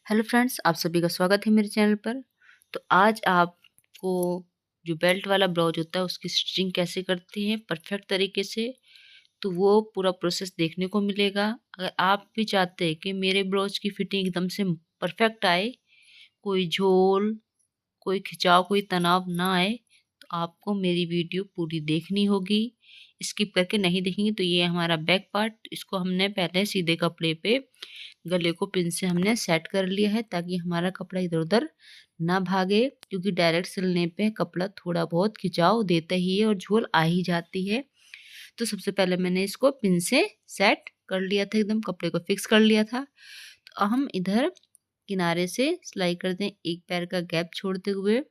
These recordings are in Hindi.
हेलो फ्रेंड्स, आप सभी का स्वागत है मेरे चैनल पर। तो आज आपको जो बेल्ट वाला ब्लाउज होता है उसकी स्टिचिंग कैसे करते हैं परफेक्ट तरीके से, तो वो पूरा प्रोसेस देखने को मिलेगा। अगर आप भी चाहते हैं कि मेरे ब्लाउज की फिटिंग एकदम से परफेक्ट आए, कोई झोल, कोई खिंचाव, कोई तनाव ना आए, तो आपको मेरी वीडियो पूरी देखनी होगी। स्किप करके नहीं देखेंगे तो ये हमारा बैक पार्ट, इसको हमने पहले सीधे कपड़े पे गले को पिन से हमने सेट कर लिया है ताकि हमारा कपड़ा इधर उधर ना भागे, क्योंकि डायरेक्ट सिलने पे कपड़ा थोड़ा बहुत खिंचाव देता ही है और झोल आ ही जाती है। तो सबसे पहले मैंने इसको पिन से सेट कर लिया था, एकदम कपड़े को फिक्स कर लिया था। तो हम इधर किनारे से सिलाई कर दें, एक पैर का गैप छोड़ते हुए।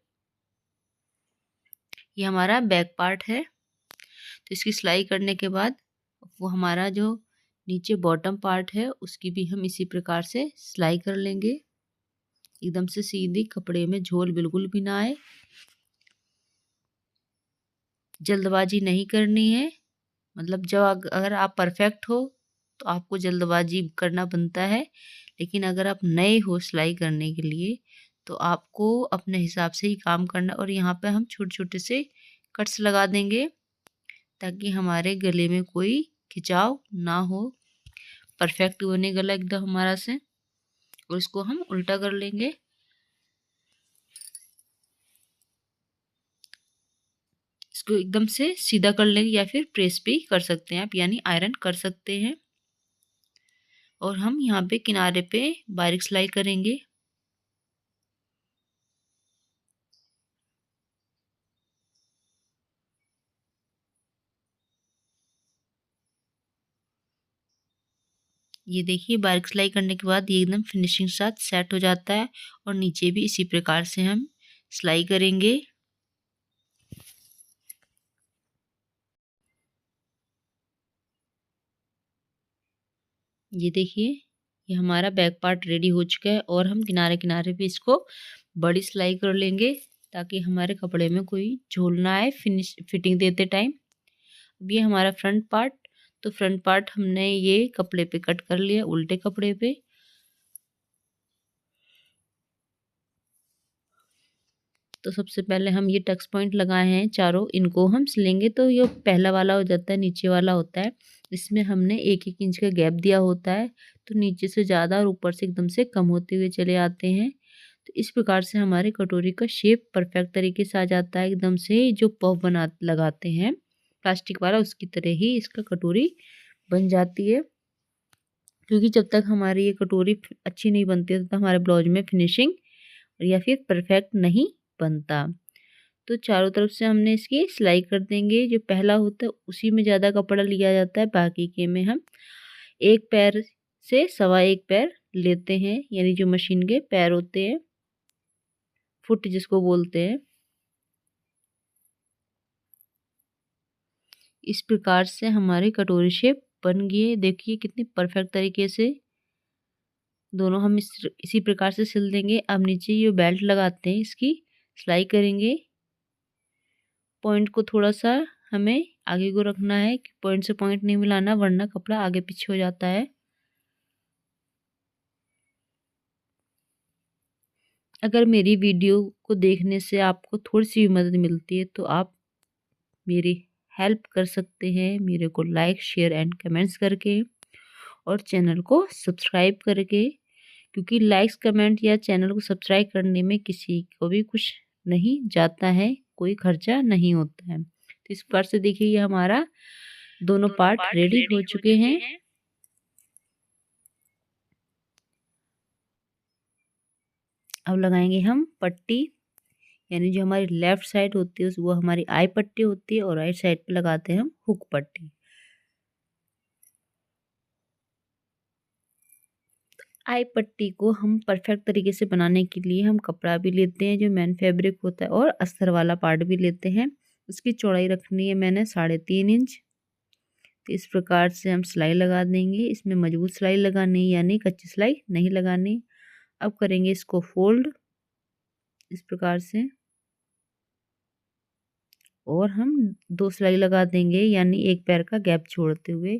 ये हमारा बैक पार्ट है। तो इसकी सिलाई करने के बाद वो हमारा जो नीचे बॉटम पार्ट है उसकी भी हम इसी प्रकार से सिलाई कर लेंगे, एकदम से सीधी, कपड़े में झोल बिल्कुल भी ना आए। जल्दबाजी नहीं करनी है, मतलब जब अगर आप परफेक्ट हो तो आपको जल्दबाजी करना बनता है, लेकिन अगर आप नए हो सिलाई करने के लिए तो आपको अपने हिसाब से ही काम करना। और यहाँ पे हम छोटे छोटे से कट्स लगा देंगे ताकि हमारे गले में कोई खिंचाव ना हो, परफेक्ट बने गला एकदम हमारा से। और इसको हम उल्टा कर लेंगे, इसको एकदम से सीधा कर लेंगे, या फिर प्रेस भी कर सकते हैं आप, यानी आयरन कर सकते हैं। और हम यहाँ पे किनारे पे बारीक सिलाई करेंगे। ये देखिए, बारीक सिलाई करने के बाद ये एकदम फिनिशिंग के साथ सेट हो जाता है। और नीचे भी इसी प्रकार से हम सिलाई करेंगे। ये देखिए, ये हमारा बैक पार्ट रेडी हो चुका है और हम किनारे किनारे भी इसको बड़ी सिलाई कर लेंगे ताकि हमारे कपड़े में कोई झोल ना आए फिटिंग देते टाइम। अब ये हमारा फ्रंट पार्ट, तो फ्रंट पार्ट हमने ये कपड़े पे कट कर लिया, उल्टे कपड़े पे। तो सबसे पहले हम ये टक्स पॉइंट लगाए हैं चारों, इनको हम सिलेंगे। तो ये पहला वाला हो जाता है, नीचे वाला होता है, इसमें हमने 1-1 इंच का गैप दिया होता है। तो नीचे से ज़्यादा और ऊपर से एकदम से कम होते हुए चले आते हैं। तो इस प्रकार से हमारे कटोरी का शेप परफेक्ट तरीके से आ जाता है, एकदम से जो पफ बना लगाते हैं प्लास्टिक वाला, उसकी तरह ही इसका कटोरी बन जाती है। क्योंकि जब तक हमारी ये कटोरी अच्छी नहीं बनती तब तक हमारे ब्लाउज में फिनिशिंग या फिर परफेक्ट नहीं बनता। तो चारों तरफ से हमने इसकी सिलाई कर देंगे। जो पहला होता है उसी में ज़्यादा कपड़ा लिया जाता है, बाकी के में हम एक पैर से सवा एक पैर लेते हैं, यानी जो मशीन के पैर होते हैं, फुट जिसको बोलते हैं। इस प्रकार से हमारी कटोरी शेप बन गई है। देखिए कितनी परफेक्ट तरीके से दोनों हम इसी प्रकार से सिल देंगे। अब नीचे ये बेल्ट लगाते हैं, इसकी सिलाई करेंगे। पॉइंट को थोड़ा सा हमें आगे को रखना है कि पॉइंट से पॉइंट नहीं मिलाना, वरना कपड़ा आगे पीछे हो जाता है। अगर मेरी वीडियो को देखने से आपको थोड़ी सी भी मदद मिलती है तो आप मेरी हेल्प कर सकते हैं मेरे को लाइक, शेयर एंड कमेंट्स करके, और चैनल को सब्सक्राइब करके। क्योंकि लाइक्स, कमेंट या चैनल को सब्सक्राइब करने में किसी को भी कुछ नहीं जाता है, कोई खर्चा नहीं होता है। तो इस प्रकार से देखिए ये हमारा दोनों पार्ट रेडी हो चुके हैं। अब लगाएंगे हम पट्टी, यानी जो हमारी लेफ्ट साइड होती है वो हमारी आई पट्टी होती है, और राइट साइड पे लगाते हैं हम हुक पट्टी। आई पट्टी को हम परफेक्ट तरीके से बनाने के लिए हम कपड़ा भी लेते हैं जो मैन फैब्रिक होता है, और अस्तर वाला पार्ट भी लेते हैं। उसकी चौड़ाई रखनी है मैंने 3.5 इंच। तो इस प्रकार से हम सिलाई लगा देंगे। इसमें मजबूत सिलाई लगानी, यानी कच्ची सिलाई नहीं लगानी। अब करेंगे इसको फोल्ड इस प्रकार से, और हम 2 सिलाई लगा देंगे, यानी एक पैर का गैप छोड़ते हुए।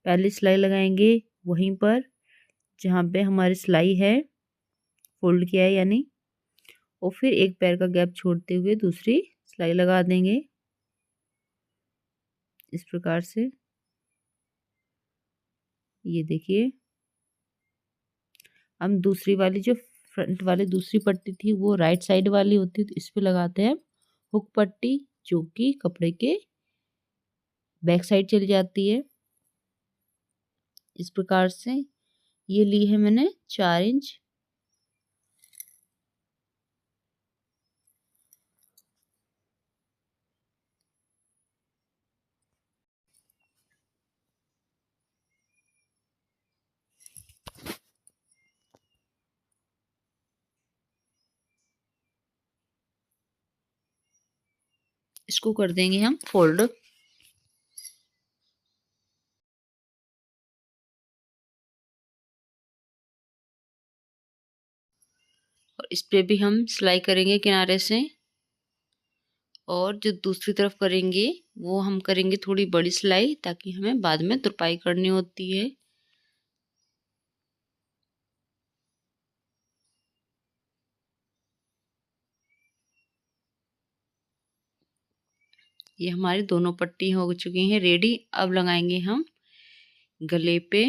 पहली सिलाई लगाएंगे वहीं पर जहाँ पे हमारी सिलाई है, फोल्ड किया है यानी, और फिर एक पैर का गैप छोड़ते हुए दूसरी सिलाई लगा देंगे इस प्रकार से। ये देखिए, हम दूसरी वाली जो फ्रंट वाली दूसरी पट्टी थी वो राइट साइड वाली होती है, तो इस पे लगाते हैं हुक पट्टी, जो कि कपड़े के बैक साइड चली जाती है इस प्रकार से। ये ली है मैंने 4 इंच। इसको कर देंगे हम फोल्ड। और इस पे भी हम सिलाई करेंगे किनारे से, और जो दूसरी तरफ करेंगे वो हम करेंगे थोड़ी बड़ी सिलाई, ताकि हमें बाद में तुरपाई करनी होती है। ये हमारी दोनों पट्टी हो चुकी हैं रेडी। अब लगाएंगे हम गले पे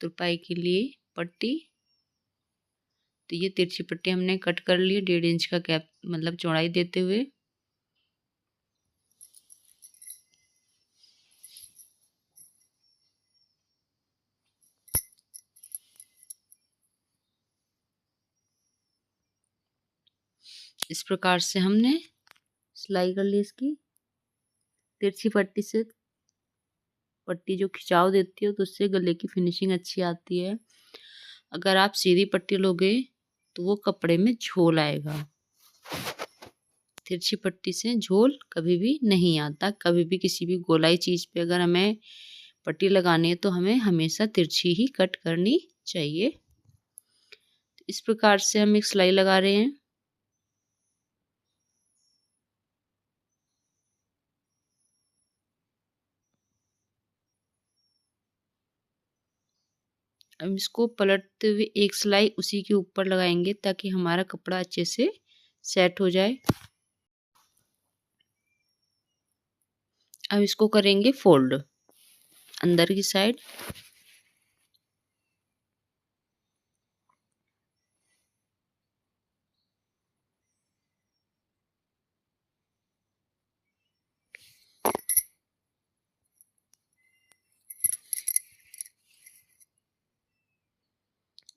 तुरपाई के लिए पट्टी। तो ये तिरछी पट्टी हमने कट कर ली 1.5 इंच का गैप, मतलब चौड़ाई देते हुए। इस प्रकार से हमने सिलाई कर ली इसकी। तिरछी पट्टी से पट्टी जो खिंचाव देती है तो उससे गले की फिनिशिंग अच्छी आती है। अगर आप सीधी पट्टी लोगे तो वो कपड़े में झोल आएगा। तिरछी पट्टी से झोल कभी भी नहीं आता। कभी भी किसी भी गोलाई चीज़ पे अगर हमें पट्टी लगानी है तो हमें हमेशा तिरछी ही कट करनी चाहिए। इस प्रकार से हम एक सिलाई लगा रहे हैं। हम इसको पलटते हुए एक सिलाई उसी के ऊपर लगाएंगे, ताकि हमारा कपड़ा अच्छे से सेट हो जाए। अब इसको करेंगे फोल्ड अंदर की साइड।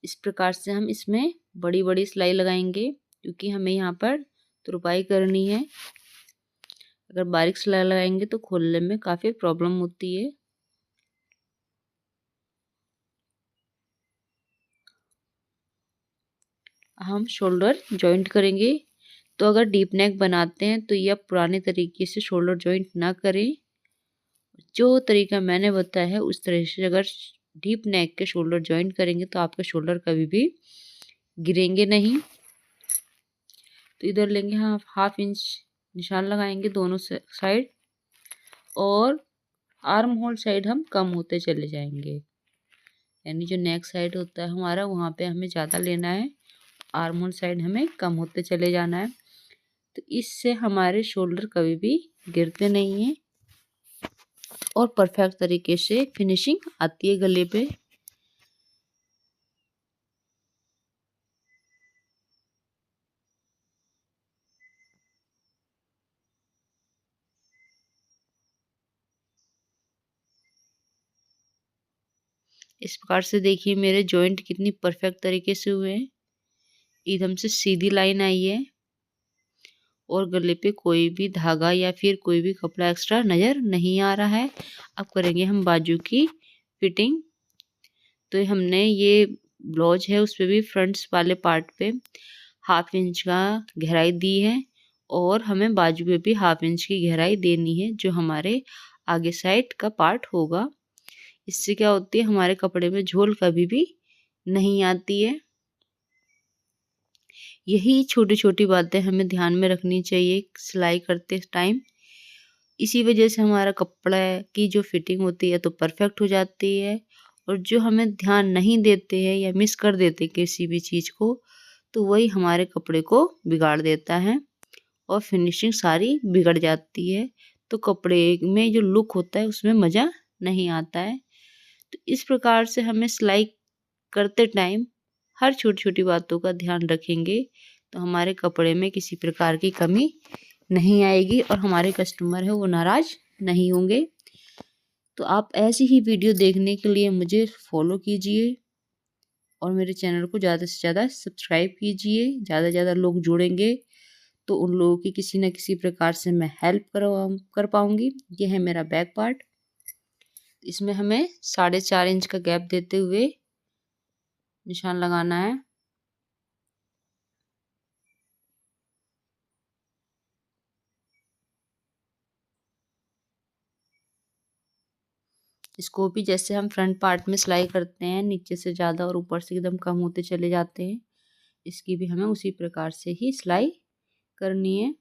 इस प्रकार से हम इसमें बड़ी बड़ी सिलाई लगाएंगे, क्योंकि हमें यहाँ पर तुरपाई करनी है। अगर बारीक सिलाई लगाएंगे तो खोलने में काफ़ी प्रॉब्लम होती है। हम शोल्डर जॉइंट करेंगे। तो अगर डीप नेक बनाते हैं तो यह पुराने तरीके से शोल्डर जॉइंट ना करें। जो तरीका मैंने बताया है उस तरह से अगर डीप नेक के शोल्डर जॉइंट करेंगे तो आपके शोल्डर कभी भी गिरेंगे नहीं। तो इधर लेंगे हम 1/2 इंच निशान लगाएंगे दोनों साइड, और आर्म होल साइड हम कम होते चले जाएंगे। यानी जो नेक साइड होता है हमारा वहाँ पे हमें ज़्यादा लेना है, आर्म होल साइड हमें कम होते चले जाना है। तो इससे हमारे शोल्डर कभी भी गिरते नहीं हैं और परफेक्ट तरीके से फिनिशिंग आती है गले पे। इस प्रकार से देखिए मेरे जॉइंट कितनी परफेक्ट तरीके से हुए हैं। एकदम से सीधी लाइन आई है और गले पे कोई भी धागा या फिर कोई भी कपड़ा एक्स्ट्रा नज़र नहीं आ रहा है। अब करेंगे हम बाजू की फिटिंग। तो हमने ये ब्लाउज है उस पर भी फ्रंट्स वाले पार्ट पे 1/2 इंच का गहराई दी है, और हमें बाजू पे भी 1/2 इंच की गहराई देनी है, जो हमारे आगे साइड का पार्ट होगा। इससे क्या होती है, हमारे कपड़े में झोल कभी भी नहीं आती है। यही छोटी छोटी बातें हमें ध्यान में रखनी चाहिए सिलाई करते टाइम। इसी वजह से हमारा कपड़ा की जो फिटिंग होती है तो परफेक्ट हो जाती है, और जो हमें ध्यान नहीं देते हैं या मिस कर देते किसी भी चीज़ को, तो वही हमारे कपड़े को बिगाड़ देता है और फिनिशिंग सारी बिगड़ जाती है। तो कपड़े में जो लुक होता है उसमें मज़ा नहीं आता है। तो इस प्रकार से हमें सिलाई करते टाइम हर छोटी छोटी बातों का ध्यान रखेंगे तो हमारे कपड़े में किसी प्रकार की कमी नहीं आएगी और हमारे कस्टमर है वो नाराज़ नहीं होंगे। तो आप ऐसी ही वीडियो देखने के लिए मुझे फॉलो कीजिए और मेरे चैनल को ज़्यादा से ज़्यादा सब्सक्राइब कीजिए। ज़्यादा से ज़्यादा लोग जुड़ेंगे तो उन लोगों की किसी न किसी प्रकार से मैं हेल्प कर पाऊँगी। ये है मेरा बैक पार्ट। इसमें हमें 4.5 इंच का गैप देते हुए निशान लगाना है। इसको भी जैसे हम फ्रंट पार्ट में सिलाई करते हैं, नीचे से ज़्यादा और ऊपर से एकदम कम होते चले जाते हैं, इसकी भी हमें उसी प्रकार से ही सिलाई करनी है।